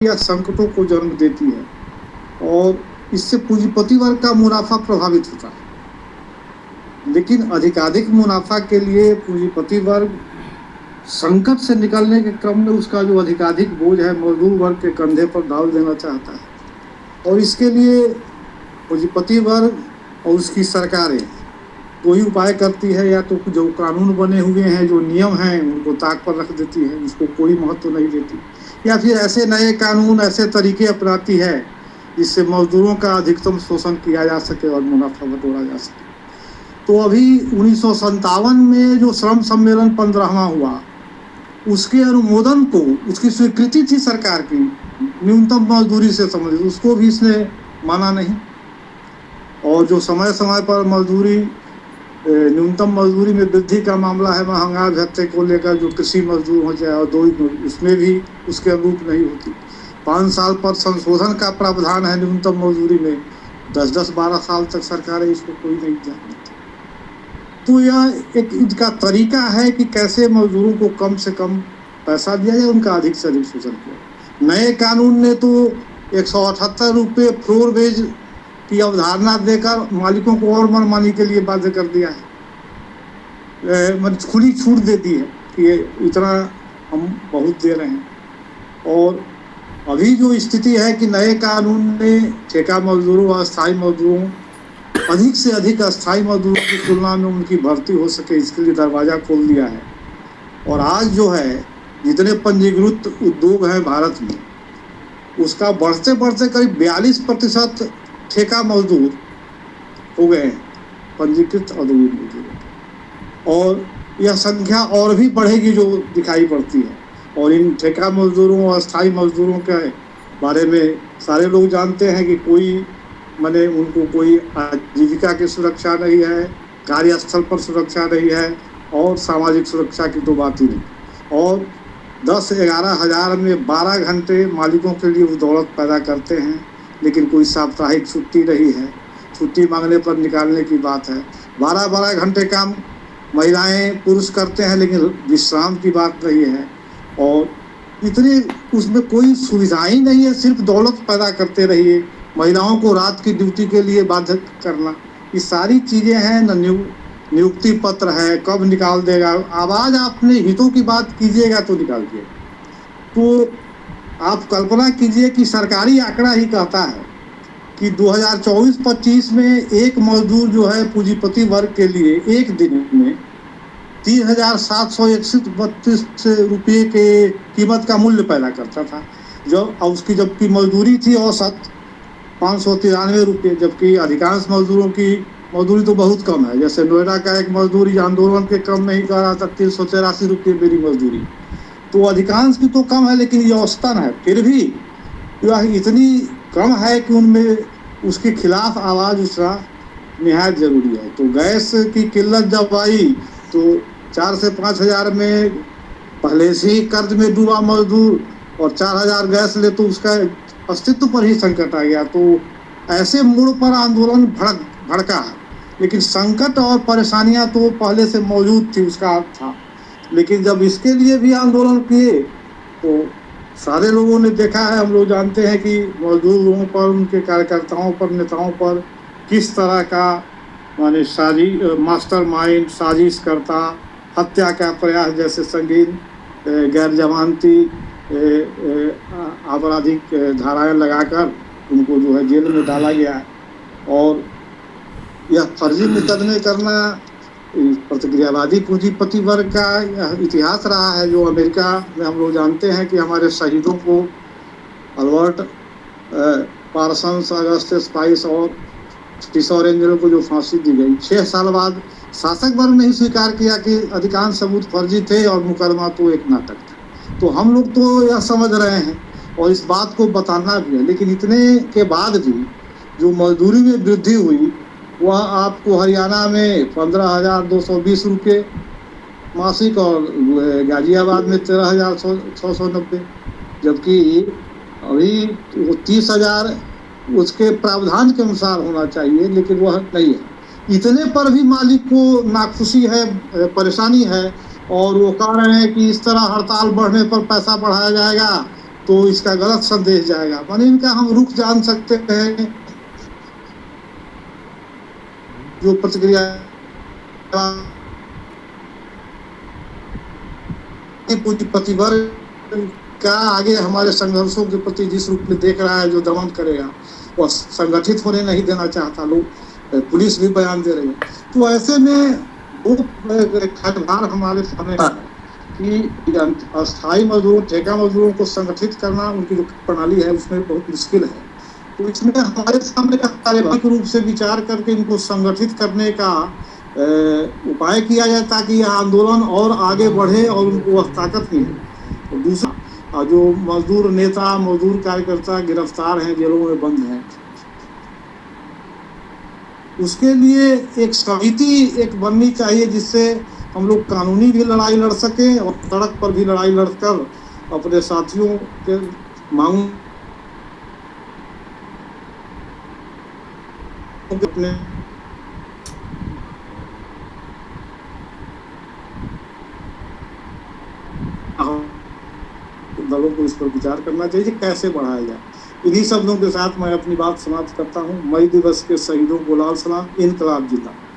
या संकटों को जन्म देती है और इससे पूंजीपति वर्ग का मुनाफा प्रभावित होता है। लेकिन अधिकाधिक मुनाफा के लिए पूंजीपति वर्ग संकट से निकलने के क्रम में उसका जो अधिकाधिक बोझ है मजदूर वर्ग के कंधे पर डाल देना चाहता है, और इसके लिए पूंजीपति वर्ग और उसकी सरकारें वही उपाय करती है, या तो जो कानून बने हुए हैं, जो नियम हैं, उनको ताक पर रख देती है, उसको कोई महत्व नहीं देती, या फिर ऐसे नए कानून, ऐसे तरीके अपनाती है जिससे मजदूरों का अधिकतम शोषण किया जा सके और मुनाफा बटोरा जा सके। तो अभी 1957 में जो श्रम सम्मेलन 15वां हुआ, उसके अनुमोदन को, उसकी स्वीकृति थी सरकार की न्यूनतम मजदूरी से संबंधित, उसको भी इसने माना नहीं। और जो समय समय पर मजदूरी, न्यूनतम मजदूरी में वृद्धि का मामला है, महंगाई भत्ते को लेकर, जो कृषि मजदूर हो जाए और दो, उसमें भी उसके अनुरूप नहीं होती। 5 साल पर संशोधन का प्रावधान है न्यूनतम मजदूरी में, 10-12 साल तक सरकारें इसको कोई नहीं जानती। तो यह एक इनका तरीका है कि कैसे मजदूरों को कम से कम पैसा दिया जाए, उनका अधिक से अधिक शोषण किया। नए कानून ने तो 178 रुपये फ्लोर वेज की अवधारणा देकर मालिकों को और मनमानी के लिए बाध्य कर दिया है, खुली छूट दे दी है कि ये इतना हम बहुत दे रहे हैं। और अभी जो स्थिति है कि नए कानून ने ठेका मजदूरों, अस्थायी मजदूरों, अधिक से अधिक अस्थायी मजदूरों की तुलना में उनकी भर्ती हो सके, इसके लिए दरवाज़ा खोल दिया है। और आज जो है जितने पंजीकृत उद्योग हैं भारत में, उसका बढ़ते बढ़ते करीब 42% ठेका मजदूर हो गए हैं, पंजीकृत औद्योगिक मजदूर, और यह संख्या और भी बढ़ेगी जो दिखाई पड़ती है। और इन ठेका मजदूरों और अस्थायी मजदूरों के बारे में सारे लोग जानते हैं कि कोई माने उनको कोई आजीविका की सुरक्षा नहीं है, कार्यस्थल पर सुरक्षा नहीं है, और सामाजिक सुरक्षा की तो बात ही नहीं। और 10-11 हज़ार में 12 घंटे मालिकों के लिए दौलत पैदा करते हैं, लेकिन कोई साप्ताहिक छुट्टी नहीं है, छुट्टी मांगने पर निकालने की बात है। 12-12 घंटे काम महिलाएं पुरुष करते हैं, लेकिन विश्राम की बात नहीं है, और इतनी उसमें कोई सुविधाएं नहीं है, सिर्फ दौलत पैदा करते रहिए। महिलाओं को रात की ड्यूटी के लिए बाध्य करना, ये सारी चीज़ें हैं। न नियुक्ति पत्र है, कब निकाल देगा। आवाज़ अपने हितों की बात कीजिएगा तो निकालिए। तो आप कल्पना कीजिए कि सरकारी आंकड़ा ही कहता है कि 2024-25 में एक मजदूर जो है पूंजीपति वर्ग के लिए एक दिन में 3,732 रुपये के कीमत का मूल्य पैदा करता था, उसकी जबकि मजदूरी थी औसत 593 रुपये, जबकि अधिकांश मजदूरों की मजदूरी तो बहुत कम है। जैसे नोएडा का एक मजदूरी आंदोलन के क्रम में ही कह रहा था 383 रुपये मेरी मजदूरी, तो अधिकांश की तो कम है, लेकिन ये औसतन है। फिर भी यह इतनी कम है कि उनमें उसके खिलाफ आवाज़ उठना निहायत ज़रूरी है। तो गैस की किल्लत जब आई तो 4 से 5 हज़ार में पहले से ही कर्ज में डूबा मजदूर, और 4,000 गैस ले तो उसका अस्तित्व पर ही संकट आ गया। तो ऐसे मोड़ पर आंदोलन भड़का है, लेकिन संकट और परेशानियां तो पहले से मौजूद थी, उसका अर्थ था। लेकिन जब इसके लिए भी आंदोलन किए तो सारे लोगों ने देखा है, हम लोग जानते हैं कि मजदूर लोगों पर, उनके कार्यकर्ताओं पर, नेताओं पर किस तरह का माने मास्टरमाइंड, साजिशकर्ता, हत्या का प्रयास जैसे संगीन गैर जमानती आपराधिक धाराएं लगाकर उनको जो है जेल में डाला गया है। और यह फर्जी मुकदमे करना प्रतिक्रियावादी पूंजीपति वर्ग का इतिहास रहा है। जो अमेरिका में हम लोग जानते हैं कि हमारे शहीदों को, अल्बर्ट पार्सन्स, अगस्टस स्पाइस और टिसॉर एंजल को जो फांसी दी गई, 6 साल बाद शासक वर्ग ने ही स्वीकार किया कि अधिकांश सबूत फर्जी थे और मुकदमा तो एक नाटक था। तो हम लोग तो यह समझ रहे हैं और इस बात को बताना भी है, लेकिन इतने के बाद भी जो मजदूरी में वृद्धि हुई वह आपको हरियाणा में 15,220 रुपये मासिक और गाजियाबाद में 13,690, जबकि अभी 30,000 उसके प्रावधान के अनुसार होना चाहिए, लेकिन वह नहीं है। इतने पर भी मालिक को नाखुशी है, परेशानी है, और वो कह रहे हैं कि इस तरह हड़ताल बढ़ने पर पैसा बढ़ाया जाएगा तो इसका गलत संदेश जाएगा। माने इनका हम रुख जान सकते हैं, जो प्रतिक्रिया पूंजीपति वर्ग का आगे हमारे संघर्षों के प्रति जिस रूप में देख रहा है, जो दमन करेगा, वह संगठित होने नहीं देना चाहता। लोग, पुलिस भी बयान दे रही है। तो ऐसे में वो खटभार हमारे सामने है कि अस्थायी मजदूरों, ठेका मजदूरों को संगठित करना, उनकी जो प्रणाली है उसमें बहुत मुश्किल है। तो इसमें हमारे सामने कार्यभारिक रूप से विचार करके इनको संगठित करने का उपाय किया जाए, ताकि यह आंदोलन और आगे बढ़े और उनको वह ताकत मिले। तो दूसरा, जो मजदूर नेता, मजदूर कार्यकर्ता गिरफ्तार हैं, जेलों में बंद हैं, उसके लिए एक समिति एक बननी चाहिए, जिससे हम लोग कानूनी भी लड़ाई लड़ सके और सड़क पर भी लड़ाई लड़कर अपने साथियों के मांगों अपने दलों को इस पर विचार करना चाहिए कैसे बढ़ाया जाए। इन्हीं शब्दों के साथ मैं अपनी बात समाप्त करता हूँ। मई दिवस के शहीदों को लाल सलाम। इनकलाब जिंदाबाद।